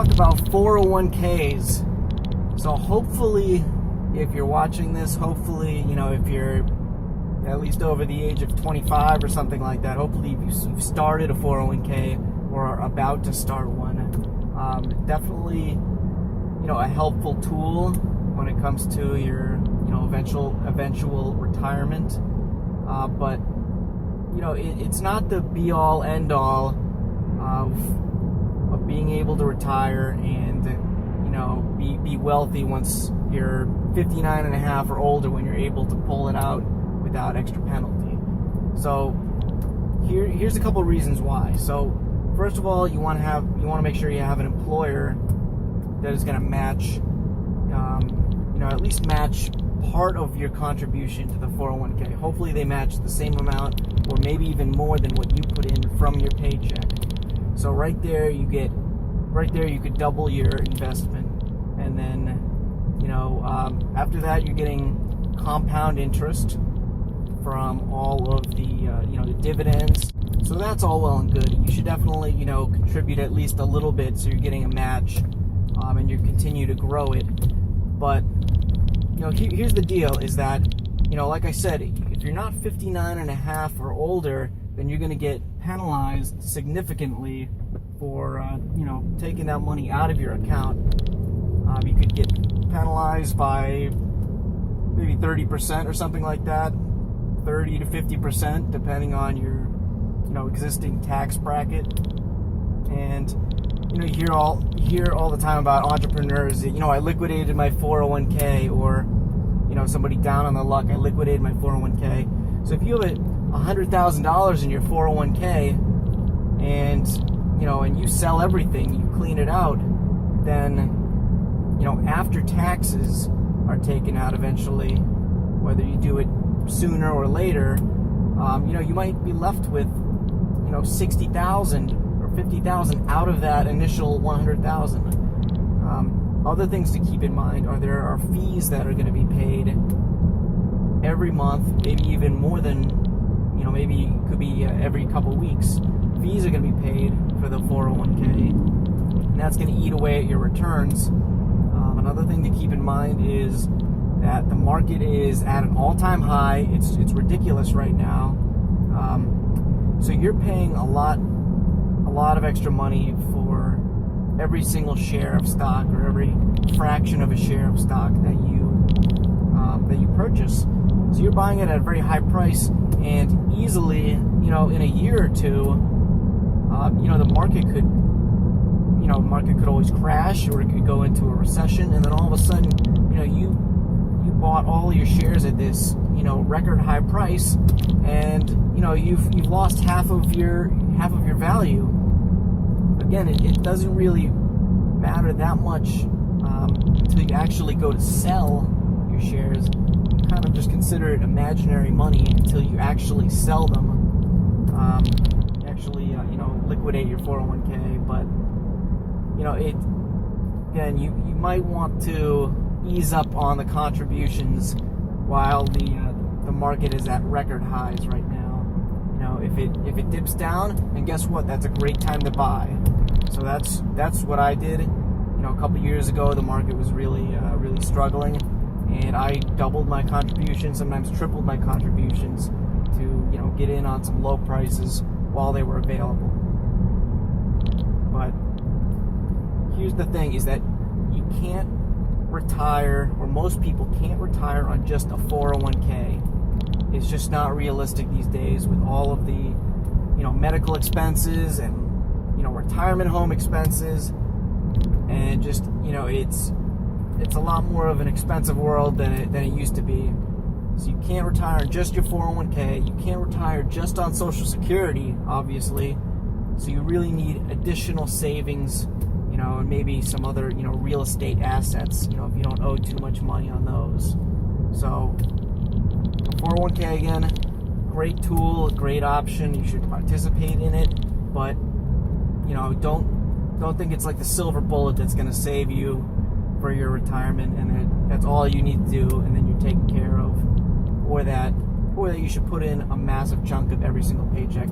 talk about 401ks. So hopefully, if you're watching this, hopefully, if you're at least over the age of 25 or something like that, hopefully you've started a 401k or are about to start one. Definitely, a helpful tool when it comes to your, eventual retirement. But it's not the be-all, end-all of being able to retire and be wealthy once you're 59 and a half or older, when you're able to pull it out without extra penalty. So here's a couple of reasons why. So first of all, you want to make sure you have an employer that is going to match, at least match part of your contribution to the 401k. Hopefully they match the same amount or maybe even more than what you put in from your paycheck. So right there you could double your investment. And then, after that you're getting compound interest from all of the, the dividends. So that's all well and good. You should definitely, contribute at least a little bit so you're getting a match, and you continue to grow it. But, here's the deal is that, like I said, if you're not 59 and a half or older, then you're going to get penalized significantly for, taking that money out of your account. You could get penalized by maybe 30% or something like that, 30 to 50%, depending on your, existing tax bracket. And, you hear all the time about entrepreneurs that, I liquidated my 401k, or, somebody down on the luck, I liquidated my 401k. So if you have $100,000 in your 401k and, and you sell everything, you clean it out, then, after taxes are taken out eventually, whether you do it sooner or later, you might be left with, 60,000 or 50,000 out of that initial 100,000. Other things to keep in mind are there are fees that are going to be paid every month, maybe even more than, maybe it could be every couple weeks. Fees are going to be paid for the 401k, and that's going to eat away at your returns. Another thing to keep in mind is that the market is at an all-time high. It's ridiculous right now. So you're paying a lot of extra money for every single share of stock or every fraction of a share of stock that you purchase. So you're buying it at a very high price, and easily, in a year or two, the market could always crash, or it could go into a recession, and then all of a sudden, you bought all your shares at this, record high price, and you've lost half of your value. Again, it doesn't really matter that much until you actually go to sell your shares. You kind of just consider it imaginary money until you actually sell them, liquidate your 401k. But you might want to ease up on the contributions while the market is at record highs right now. If it dips down, and guess what? That's a great time to buy. So that's what I did. A couple years ago, the market was really struggling, and I doubled my contributions, sometimes tripled my contributions to get in on some low prices while they were available. But here's the thing: is that you can't retire, or most people can't retire on just a 401k. It's just not realistic these days with all of the, medical expenses and, retirement home expenses, and just, it's a lot more of an expensive world than it used to be. So you can't retire on just your 401k. You can't retire just on Social Security, obviously. So you really need additional savings, and maybe some other, real estate assets, if you don't owe too much money on those. So 401k, again, great tool, great option. You should participate in it, but don't think it's like the silver bullet that's going to save you for your retirement, and that's all you need to do, and then you're taken care of, or that you should put in a massive chunk of every single paycheck.